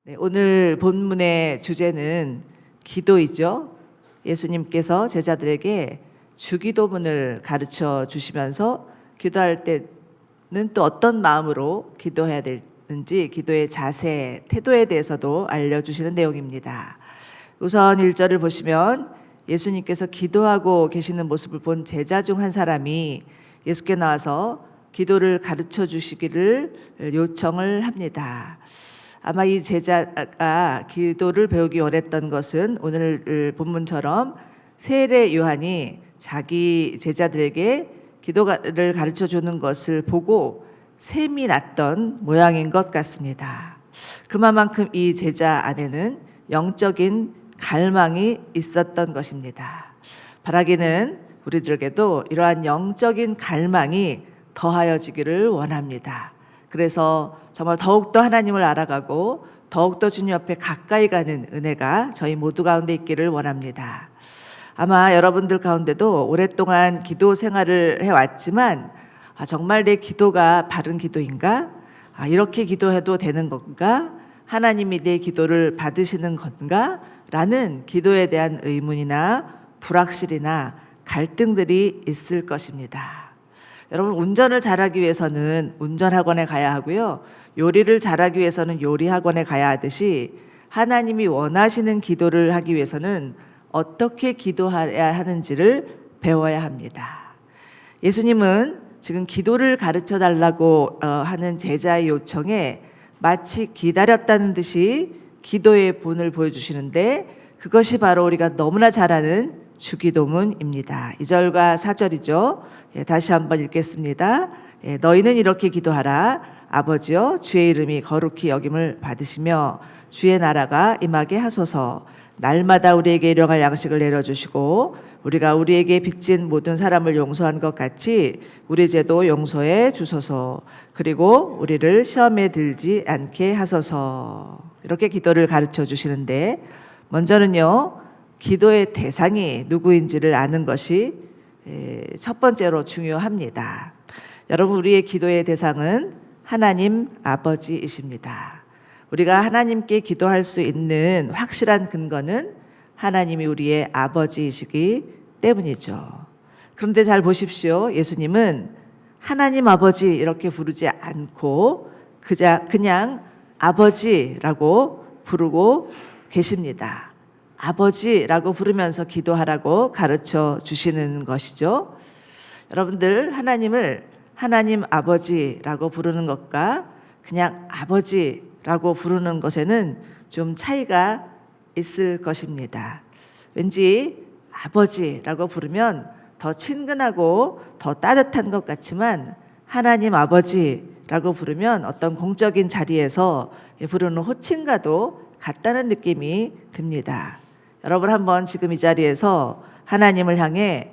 네, 오늘 본문의 주제는 기도이죠. 예수님께서 제자들에게 주기도문을 가르쳐 주시면서 기도할 때는 또 어떤 마음으로 기도해야 되는지 기도의 자세, 태도에 대해서도 알려주시는 내용입니다. 우선 1절을 보시면 예수님께서 기도하고 계시는 모습을 본 제자 중 한 사람이 예수께 나와서 기도를 가르쳐 주시기를 요청을 합니다. 아마 이 제자가 기도를 배우기 원했던 것은 오늘 본문처럼 세례 요한이 자기 제자들에게 기도를 가르쳐 주는 것을 보고 셈이 났던 모양인 것 같습니다. 그만큼 이 제자 안에는 영적인 갈망이 있었던 것입니다. 바라기는 우리들에게도 이러한 영적인 갈망이 더하여지기를 원합니다. 그래서 정말 더욱더 하나님을 알아가고 더욱더 주님 앞에 가까이 가는 은혜가 저희 모두 가운데 있기를 원합니다. 아마 여러분들 가운데도 오랫동안 기도 생활을 해왔지만 정말 내 기도가 바른 기도인가? 이렇게 기도해도 되는 건가? 하나님이 내 기도를 받으시는 건가? 라는 기도에 대한 의문이나 불확실이나 갈등들이 있을 것입니다. 여러분, 운전을 잘하기 위해서는 운전학원에 가야 하고요. 요리를 잘하기 위해서는 요리학원에 가야 하듯이 하나님이 원하시는 기도를 하기 위해서는 어떻게 기도해야 하는지를 배워야 합니다. 예수님은 지금 기도를 가르쳐 달라고 하는 제자의 요청에 마치 기다렸다는 듯이 기도의 본을 보여주시는데 그것이 바로 우리가 너무나 잘 아는 주기도문입니다. 2절과 4절이죠. 다시 한번 읽겠습니다. 너희는 이렇게 기도하라. 아버지여, 주의 이름이 거룩히 여김을 받으시며 주의 나라가 임하게 하소서. 날마다 우리에게 일용할 양식을 내려주시고 우리가 우리에게 빚진 모든 사람을 용서한 것 같이 우리 죄도 용서해 주소서. 그리고 우리를 시험에 들지 않게 하소서. 이렇게 기도를 가르쳐 주시는데 먼저는요, 기도의 대상이 누구인지를 아는 것이 첫 번째로 중요합니다. 여러분, 우리의 기도의 대상은 하나님 아버지이십니다. 우리가 하나님께 기도할 수 있는 확실한 근거는 하나님이 우리의 아버지이시기 때문이죠. 그런데 잘 보십시오. 예수님은 하나님 아버지 이렇게 부르지 않고 그냥 아버지라고 부르고 계십니다. 아버지라고 부르면서 기도하라고 가르쳐 주시는 것이죠. 여러분들, 하나님을 하나님 아버지라고 부르는 것과 그냥 아버지라고 부르는 것에는 좀 차이가 있을 것입니다. 왠지 아버지라고 부르면 더 친근하고 더 따뜻한 것 같지만 하나님 아버지라고 부르면 어떤 공적인 자리에서 부르는 호칭과도 같다는 느낌이 듭니다. 여러분, 한번 지금 이 자리에서 하나님을 향해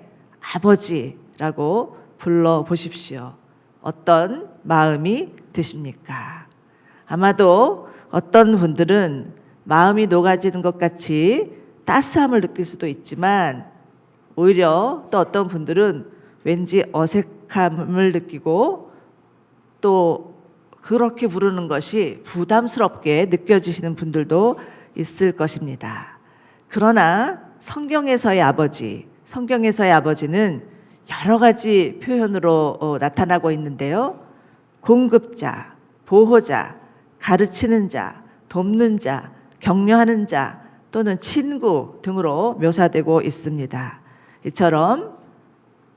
아버지라고 불러보십시오. 어떤 마음이 드십니까? 아마도 어떤 분들은 마음이 녹아지는 것 같이 따스함을 느낄 수도 있지만 오히려 또 어떤 분들은 왠지 어색함을 느끼고 또 그렇게 부르는 것이 부담스럽게 느껴지시는 분들도 있을 것입니다. 그러나 성경에서의 아버지는 여러 가지 표현으로 나타나고 있는데요. 공급자, 보호자, 가르치는 자, 돕는 자, 격려하는 자 또는 친구 등으로 묘사되고 있습니다. 이처럼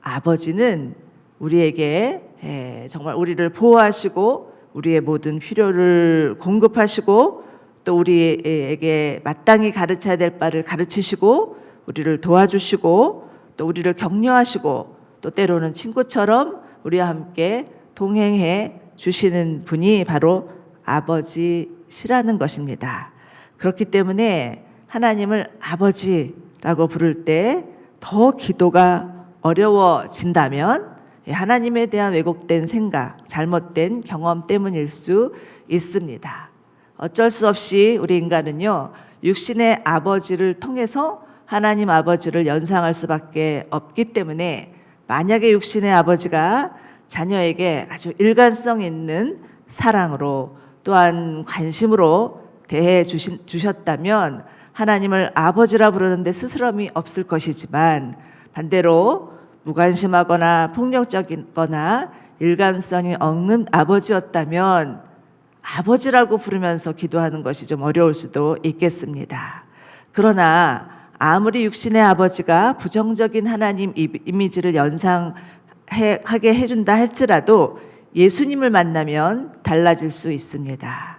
아버지는 우리에게 정말 우리를 보호하시고 우리의 모든 필요를 공급하시고 또 우리에게 마땅히 가르쳐야 될 바를 가르치시고 우리를 도와주시고 또 우리를 격려하시고 또 때로는 친구처럼 우리와 함께 동행해 주시는 분이 바로 아버지시라는 것입니다. 그렇기 때문에 하나님을 아버지라고 부를 때 더 기도가 어려워진다면 하나님에 대한 왜곡된 생각, 잘못된 경험 때문일 수 있습니다. 어쩔 수 없이 우리 인간은요, 육신의 아버지를 통해서 하나님 아버지를 연상할 수밖에 없기 때문에 만약에 육신의 아버지가 자녀에게 아주 일관성 있는 사랑으로 또한 관심으로 대해 주셨다면 하나님을 아버지라 부르는데 스스럼이 없을 것이지만, 반대로 무관심하거나 폭력적이거나 일관성이 없는 아버지였다면 아버지라고 부르면서 기도하는 것이 좀 어려울 수도 있겠습니다. 그러나 아무리 육신의 아버지가 부정적인 하나님 이미지를 연상하게 해준다 할지라도 예수님을 만나면 달라질 수 있습니다.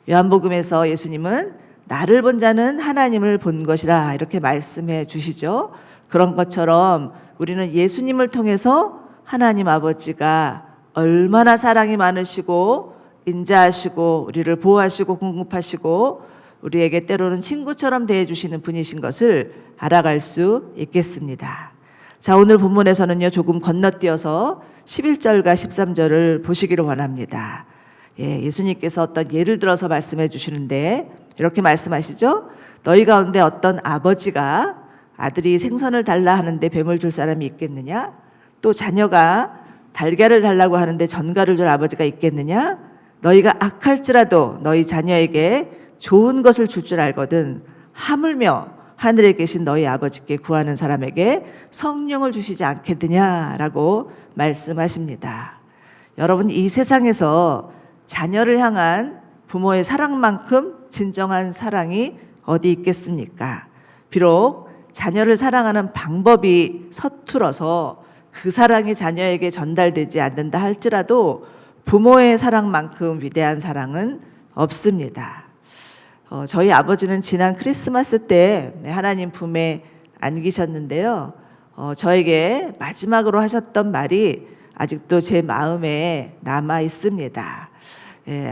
요한복음에서 예수님은 나를 본 자는 하나님을 본 것이라 이렇게 말씀해 주시죠. 그런 것처럼 우리는 예수님을 통해서 하나님 아버지가 얼마나 사랑이 많으시고 인자하시고 우리를 보호하시고 공급하시고 우리에게 때로는 친구처럼 대해주시는 분이신 것을 알아갈 수 있겠습니다. 자, 오늘 본문에서는요, 조금 건너뛰어서 11절과 13절을 보시기를 원합니다. 예수님께서 어떤 예를 들어서 말씀해 주시는데 이렇게 말씀하시죠. 너희 가운데 어떤 아버지가 아들이 생선을 달라 하는데 뱀을 줄 사람이 있겠느냐? 또 자녀가 달걀을 달라고 하는데 전갈을 줄 아버지가 있겠느냐? 너희가 악할지라도 너희 자녀에게 좋은 것을 줄 줄 알거든 하물며 하늘에 계신 너희 아버지께 구하는 사람에게 성령을 주시지 않겠느냐라고 말씀하십니다. 여러분, 이 세상에서 자녀를 향한 부모의 사랑만큼 진정한 사랑이 어디 있겠습니까? 비록 자녀를 사랑하는 방법이 서툴어서 그 사랑이 자녀에게 전달되지 않는다 할지라도 부모의 사랑만큼 위대한 사랑은 없습니다. 저희 아버지는 지난 크리스마스 때 하나님 품에 안기셨는데요. 저에게 마지막으로 하셨던 말이 아직도 제 마음에 남아 있습니다.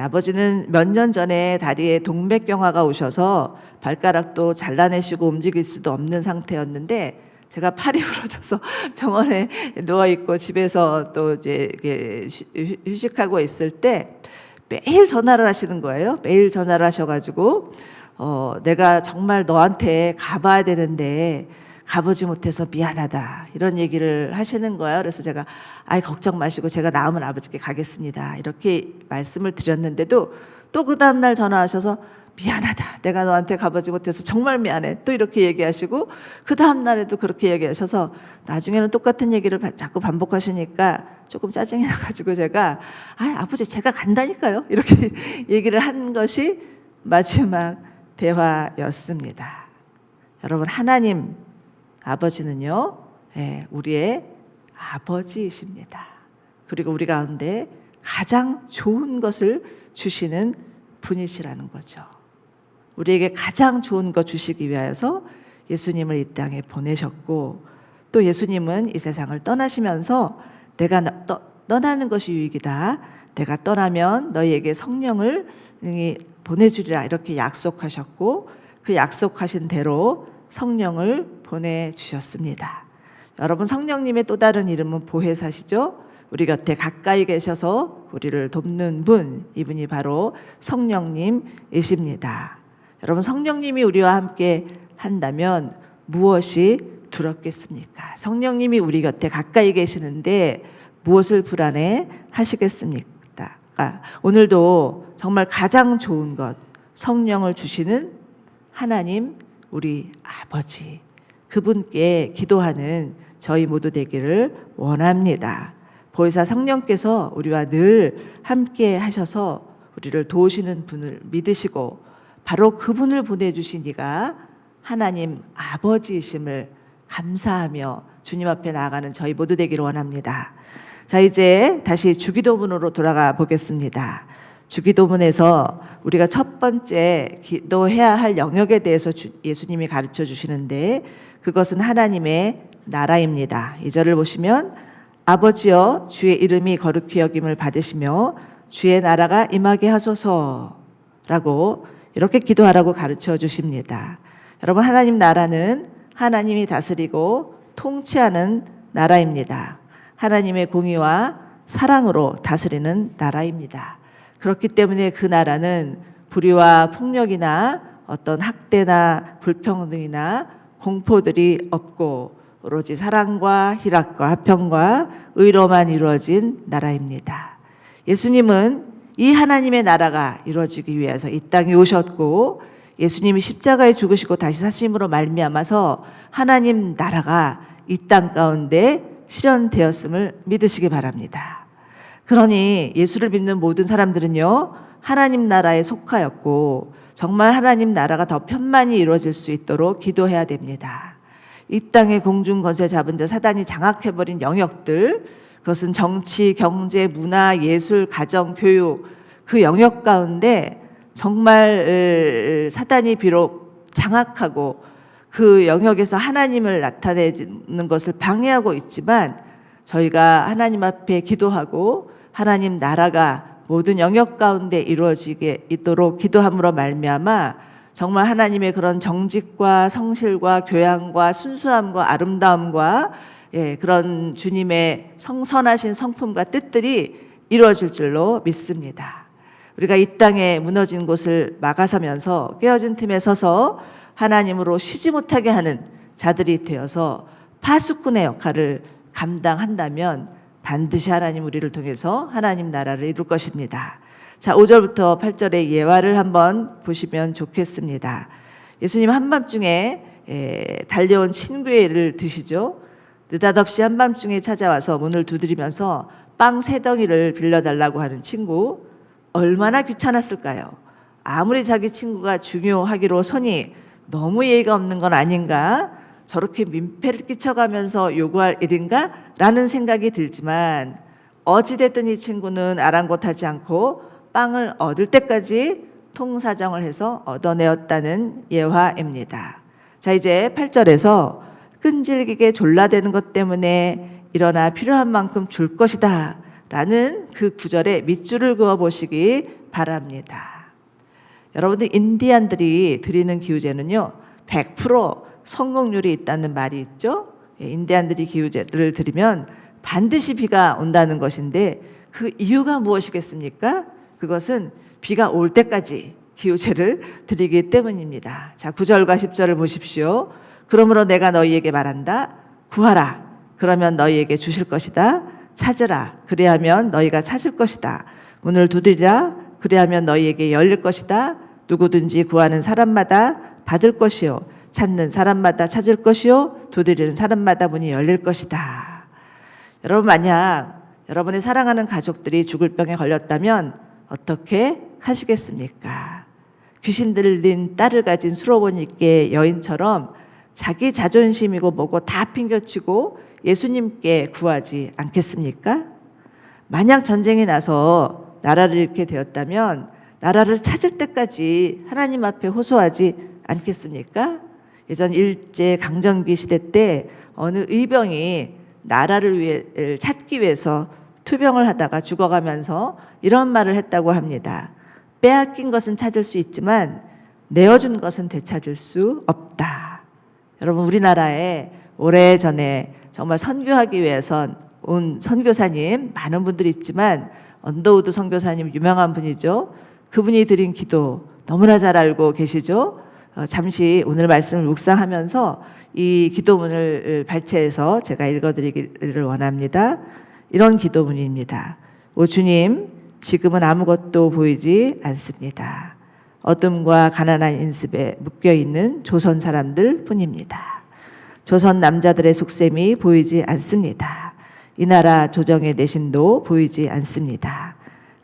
아버지는 몇 년 전에 다리에 동맥경화가 오셔서 발가락도 잘라내시고 움직일 수도 없는 상태였는데 제가 팔이 부러져서 병원에 누워있고 집에서 또 이제 휴식하고 있을 때 매일 전화를 하시는 거예요. 매일 전화를 하셔가지고 내가 정말 너한테 가봐야 되는데 가보지 못해서 미안하다 이런 얘기를 하시는 거예요. 그래서 제가 걱정 마시고 제가 나으면 아버지께 가겠습니다 이렇게 말씀을 드렸는데도 또 그 다음날 전화하셔서 미안하다 내가 너한테 가보지 못해서 정말 미안해 또 이렇게 얘기하시고 그 다음날에도 그렇게 얘기하셔서 나중에는 똑같은 얘기를 자꾸 반복하시니까 조금 짜증이 나가지고 제가 아버지 제가 간다니까요 이렇게 얘기를 한 것이 마지막 대화였습니다. 여러분, 하나님 아버지는요, 우리의 아버지이십니다. 그리고 우리 가운데 가장 좋은 것을 주시는 분이시라는 거죠. 우리에게 가장 좋은 것 주시기 위하여서 예수님을 이 땅에 보내셨고, 또 예수님은 이 세상을 떠나시면서 내가 떠나는 것이 유익이다. 내가 떠나면 너희에게 성령을 보내주리라 이렇게 약속하셨고, 그 약속하신 대로 성령을 보내주셨습니다. 여러분, 성령님의 또 다른 이름은 보혜사시죠. 우리 곁에 가까이 계셔서 우리를 돕는 분, 이분이 바로 성령님이십니다. 여러분, 성령님이 우리와 함께 한다면 무엇이 두렵겠습니까? 성령님이 우리 곁에 가까이 계시는데 무엇을 불안해 하시겠습니까? 오늘도 정말 가장 좋은 것, 성령을 주시는 하나님, 우리 아버지, 그분께 기도하는 저희 모두 되기를 원합니다. 보혜사 성령께서 우리와 늘 함께 하셔서 우리를 도우시는 분을 믿으시고 바로 그분을 보내주신 이가 하나님 아버지이심을 감사하며 주님 앞에 나아가는 저희 모두 되기를 원합니다. 자, 이제 다시 주기도문으로 돌아가 보겠습니다. 주기도문에서 우리가 첫 번째 기도해야 할 영역에 대해서 예수님이 가르쳐 주시는데 그것은 하나님의 나라입니다. 2절을 보시면 아버지여 주의 이름이 거룩히 여김을 받으시며 주의 나라가 임하게 하소서라고 이렇게 기도하라고 가르쳐 주십니다. 여러분, 하나님 나라는 하나님이 다스리고 통치하는 나라입니다. 하나님의 공의와 사랑으로 다스리는 나라입니다. 그렇기 때문에 그 나라는 불의와 폭력이나 어떤 학대나 불평등이나 공포들이 없고 오로지 사랑과 희락과 화평과 의로만 이루어진 나라입니다. 예수님은 이 하나님의 나라가 이루어지기 위해서 이 땅에 오셨고 예수님이 십자가에 죽으시고 다시 사심으로 말미암아서 하나님 나라가 이 땅 가운데 실현되었음을 믿으시기 바랍니다. 그러니 예수를 믿는 모든 사람들은요, 하나님 나라에 속하였고 정말 하나님 나라가 더 편만히 이루어질 수 있도록 기도해야 됩니다. 이 땅의 공중 권세 잡은 자 사단이 장악해버린 영역들, 그것은 정치, 경제, 문화, 예술, 가정, 교육, 그 영역 가운데 정말 사단이 비록 장악하고 그 영역에서 하나님을 나타내는 것을 방해하고 있지만 저희가 하나님 앞에 기도하고 하나님 나라가 모든 영역 가운데 이루어지게 있도록 기도함으로 말미암아 정말 하나님의 그런 정직과 성실과 교양과 순수함과 아름다움과 그런 주님의 성선하신 성품과 뜻들이 이루어질 줄로 믿습니다. 우리가 이 땅에 무너진 곳을 막아서면서 깨어진 틈에 서서 하나님으로 쉬지 못하게 하는 자들이 되어서 파수꾼의 역할을 감당한다면 반드시 하나님 우리를 통해서 하나님 나라를 이룰 것입니다. 자, 5절부터 8절의 예화를 한번 보시면 좋겠습니다. 예수님 한밤중에 달려온 친구의 일을 드시죠. 느닷없이 한밤중에 찾아와서 문을 두드리면서 빵 3덩이를 빌려달라고 하는 친구, 얼마나 귀찮았을까요? 아무리 자기 친구가 중요하기로 손이 너무 예의가 없는 건 아닌가? 저렇게 민폐를 끼쳐가면서 요구할 일인가? 라는 생각이 들지만 어찌됐든 이 친구는 아랑곳하지 않고 빵을 얻을 때까지 통사정을 해서 얻어내었다는 예화입니다. 자, 이제 8절에서 끈질기게 졸라대는 것 때문에 일어나 필요한 만큼 줄 것이다 라는 그 구절에 밑줄을 그어 보시기 바랍니다. 여러분들 인디안들이 드리는 기우제는요 100% 성공률이 있다는 말이 있죠. 인디안들이 기우제를 드리면 반드시 비가 온다는 것인데 그 이유가 무엇이겠습니까? 그것은 비가 올 때까지 기우제를 드리기 때문입니다. 자, 9절과 10절을 보십시오. 그러므로 내가 너희에게 말한다. 구하라. 그러면 너희에게 주실 것이다. 찾으라. 그리하면 너희가 찾을 것이다. 문을 두드리라. 그리하면 너희에게 열릴 것이다. 누구든지 구하는 사람마다 받을 것이요. 찾는 사람마다 찾을 것이요. 두드리는 사람마다 문이 열릴 것이다. 여러분, 만약 여러분의 사랑하는 가족들이 죽을 병에 걸렸다면 어떻게 하시겠습니까? 귀신 들린 딸을 가진 수로보니께 여인처럼 자기 자존심이고 뭐고 다 핑계치고 예수님께 구하지 않겠습니까? 만약 전쟁이 나서 나라를 잃게 되었다면 나라를 찾을 때까지 하나님 앞에 호소하지 않겠습니까? 예전 일제 강점기 시대 때 어느 의병이 나라를 찾기 위해서 투병을 하다가 죽어가면서 이런 말을 했다고 합니다. 빼앗긴 것은 찾을 수 있지만 내어준 것은 되찾을 수 없다. 여러분, 우리나라에 오래전에 정말 선교하기 위해선 온 선교사님 많은 분들이 있지만 언더우드 선교사님 유명한 분이죠. 그분이 드린 기도 너무나 잘 알고 계시죠. 잠시 오늘 말씀을 묵상하면서 이 기도문을 발췌해서 제가 읽어드리기를 원합니다. 이런 기도문입니다. 오 주님, 지금은 아무것도 보이지 않습니다. 어둠과 가난한 인습에 묶여있는 조선 사람들 뿐입니다. 조선 남자들의 속셈이 보이지 않습니다. 이 나라 조정의 내신도 보이지 않습니다.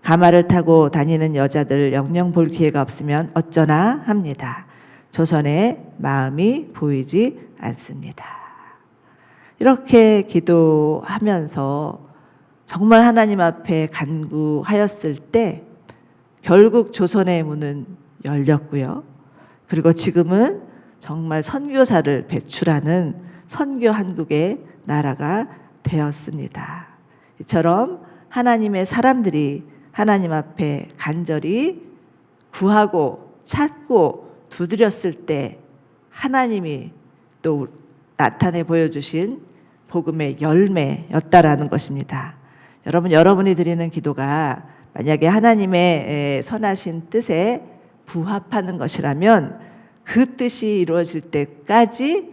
가마를 타고 다니는 여자들 영영 볼 기회가 없으면 어쩌나 합니다. 조선의 마음이 보이지 않습니다. 이렇게 기도하면서 정말 하나님 앞에 간구하였을 때 결국 조선의 문은 열렸고요. 그리고 지금은 정말 선교사를 배출하는 선교 한국의 나라가 되었습니다. 이처럼 하나님의 사람들이 하나님 앞에 간절히 구하고 찾고 두드렸을 때 하나님이 또 나타내 보여주신 복음의 열매였다라는 것입니다. 여러분, 여러분이 드리는 기도가 만약에 하나님의 선하신 뜻에 부합하는 것이라면 그 뜻이 이루어질 때까지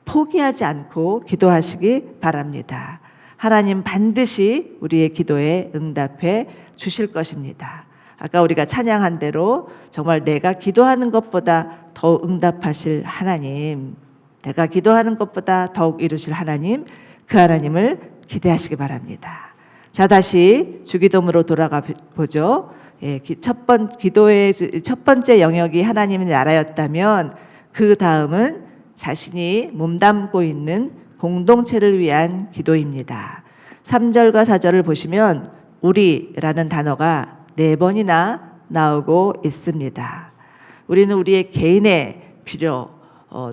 포기하지 않고 기도하시기 바랍니다. 하나님 반드시 우리의 기도에 응답해 주실 것입니다. 아까 우리가 찬양한 대로 정말 내가 기도하는 것보다 더 응답하실 하나님, 내가 기도하는 것보다 더욱 이루실 하나님, 그 하나님을 기대하시기 바랍니다. 자, 다시 주기도문으로 돌아가 보죠. 예, 기도의 첫 번째 영역이 하나님의 나라였다면 그 다음은 자신이 몸담고 있는 공동체를 위한 기도입니다. 3절과 4절을 보시면 우리라는 단어가 4번이나 나오고 있습니다. 우리는 우리의 개인의 필요,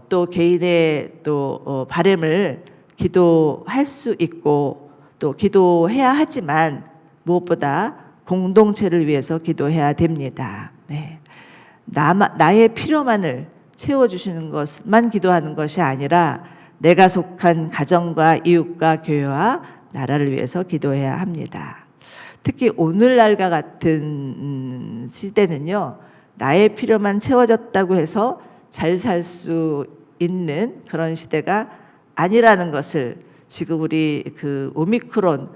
또 개인의 또 바람을 기도할 수 있고 또 기도해야 하지만 무엇보다 공동체를 위해서 기도해야 됩니다. 네. 나의 필요만을 채워주시는 것만 기도하는 것이 아니라 내가 속한 가정과 이웃과 교회와 나라를 위해서 기도해야 합니다. 특히 오늘날과 같은 시대는요, 나의 필요만 채워졌다고 해서 잘 살 수 있는 그런 시대가 아니라는 것을 지금 우리 그 오미크론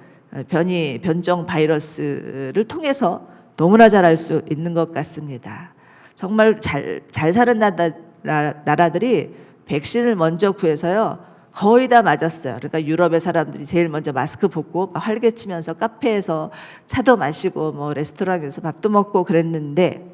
변종 바이러스를 통해서 너무나 잘 알 수 있는 것 같습니다. 정말 잘 사는 나라들이 백신을 먼저 구해서요, 거의 다 맞았어요. 그러니까 유럽의 사람들이 제일 먼저 마스크 벗고 활개치면서 카페에서 차도 마시고 뭐 레스토랑에서 밥도 먹고 그랬는데,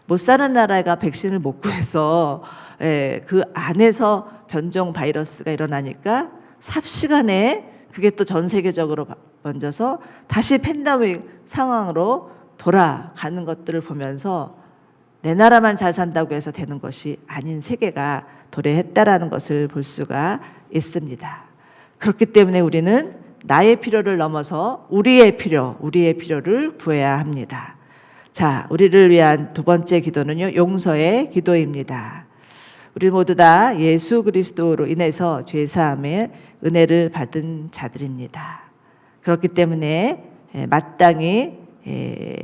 못 사는 나라가 백신을 못 구해서 그 안에서 변종 바이러스가 일어나니까 삽시간에 그게 또 전 세계적으로 번져서 다시 팬데믹 상황으로 돌아가는 것들을 보면서 내 나라만 잘 산다고 해서 되는 것이 아닌 세계가 도래했다라는 것을 볼 수가 있습니다. 그렇기 때문에 우리는 나의 필요를 넘어서 우리의 필요를 구해야 합니다. 자, 우리를 위한 두 번째 기도는요, 용서의 기도입니다. 우리 모두 다 예수 그리스도로 인해서 죄사함의 은혜를 받은 자들입니다. 그렇기 때문에 마땅히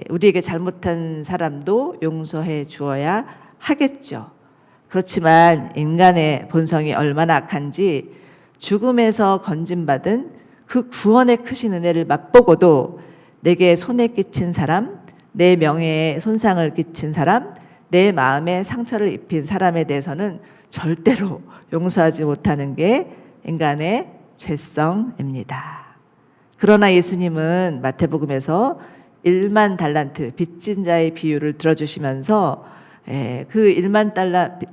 우리에게 잘못한 사람도 용서해 주어야 하겠죠. 그렇지만 인간의 본성이 얼마나 악한지 죽음에서 건진받은 그 구원의 크신 은혜를 맛보고도 내게 손해 끼친 사람, 내 명예에 손상을 끼친 사람, 내 마음에 상처를 입힌 사람에 대해서는 절대로 용서하지 못하는 게 인간의 죄성입니다. 그러나 예수님은 마태복음에서 1만 달란트 빚진 자의 비유를 들어주시면서 그 1만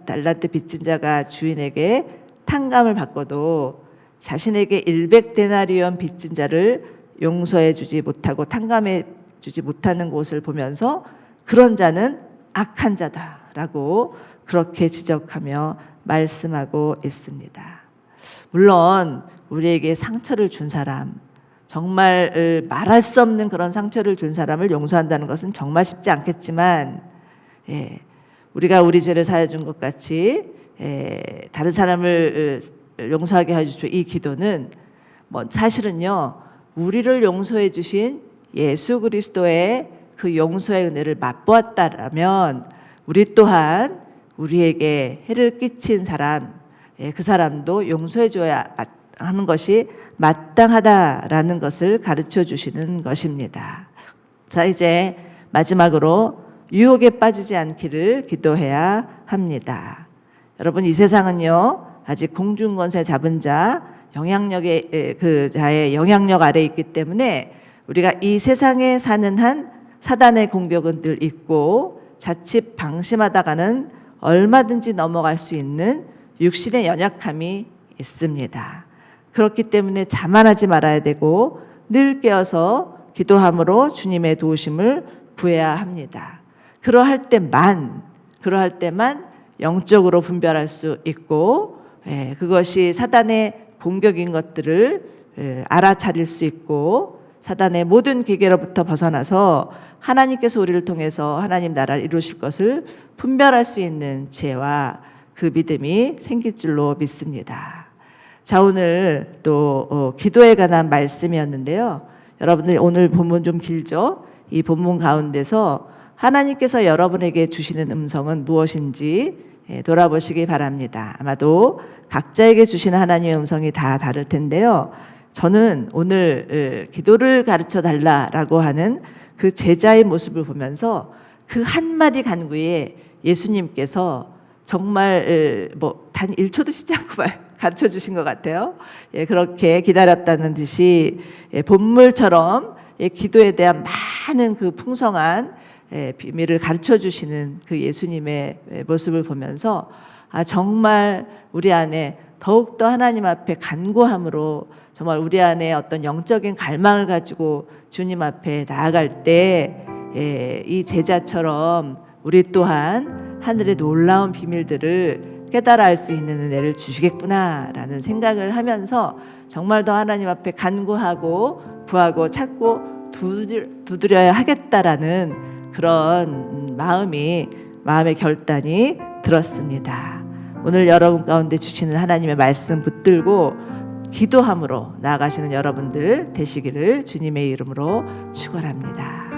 달란트 빚진 자가 주인에게 탕감을 받고도 자신에게 100데나리온 빚진 자를 용서해 주지 못하고 탕감해 주지 못하는 곳을 보면서 그런 자는 악한 자다라고 그렇게 지적하며 말씀하고 있습니다. 물론 우리에게 상처를 준 사람, 정말 말할 수 없는 그런 상처를 준 사람을 용서한다는 것은 정말 쉽지 않겠지만, 우리가 우리 죄를 사해 준 것 같이 다른 사람을 용서하게 해주십시오. 이 기도는 뭐 사실은요, 우리를 용서해 주신 예수 그리스도의 그 용서의 은혜를 맛보았다라면 우리 또한 우리에게 해를 끼친 사람, 그 사람도 용서해 줘야 하는 것이 마땅하다라는 것을 가르쳐 주시는 것입니다. 자, 이제 마지막으로 유혹에 빠지지 않기를 기도해야 합니다. 여러분, 이 세상은요, 아직 공중권세 잡은 자, 영향력의 그 자의 영향력 아래 있기 때문에 우리가 이 세상에 사는 한 사단의 공격은 늘 있고 자칫 방심하다가는 얼마든지 넘어갈 수 있는 육신의 연약함이 있습니다. 그렇기 때문에 자만하지 말아야 되고 늘 깨어서 기도함으로 주님의 도우심을 구해야 합니다. 그러할 때만 영적으로 분별할 수 있고 그것이 사단의 공격인 것들을 알아차릴 수 있고 사단의 모든 기계로부터 벗어나서 하나님께서 우리를 통해서 하나님 나라를 이루실 것을 분별할 수 있는 지혜와 그 믿음이 생길 줄로 믿습니다. 자, 오늘 또 기도에 관한 말씀이었는데요. 여러분들 오늘 본문 좀 길죠? 이 본문 가운데서 하나님께서 여러분에게 주시는 음성은 무엇인지 돌아보시기 바랍니다. 아마도 각자에게 주시는 하나님의 음성이 다 다를 텐데요. 저는 오늘 기도를 가르쳐 달라라고 하는 그 제자의 모습을 보면서 그 한마디 간구에 예수님께서 정말 뭐 단 1초도 쉬지 않고 가르쳐 주신 것 같아요. 예, 그렇게 기다렸다는 듯이 본물처럼 기도에 대한 많은 그 풍성한 비밀을 가르쳐 주시는 그 예수님의 모습을 보면서 정말 우리 안에 더욱더 하나님 앞에 간구함으로 정말 우리 안에 어떤 영적인 갈망을 가지고 주님 앞에 나아갈 때 이 제자처럼 우리 또한 하늘의 놀라운 비밀들을 깨달아 알 수 있는 은혜를 주시겠구나라는 생각을 하면서 정말 더 하나님 앞에 간구하고 구하고 찾고 두드려야 하겠다라는 그런 마음의 결단이 들었습니다. 오늘 여러분 가운데 주시는 하나님의 말씀 붙들고 기도함으로 나아가시는 여러분들 되시기를 주님의 이름으로 축원합니다.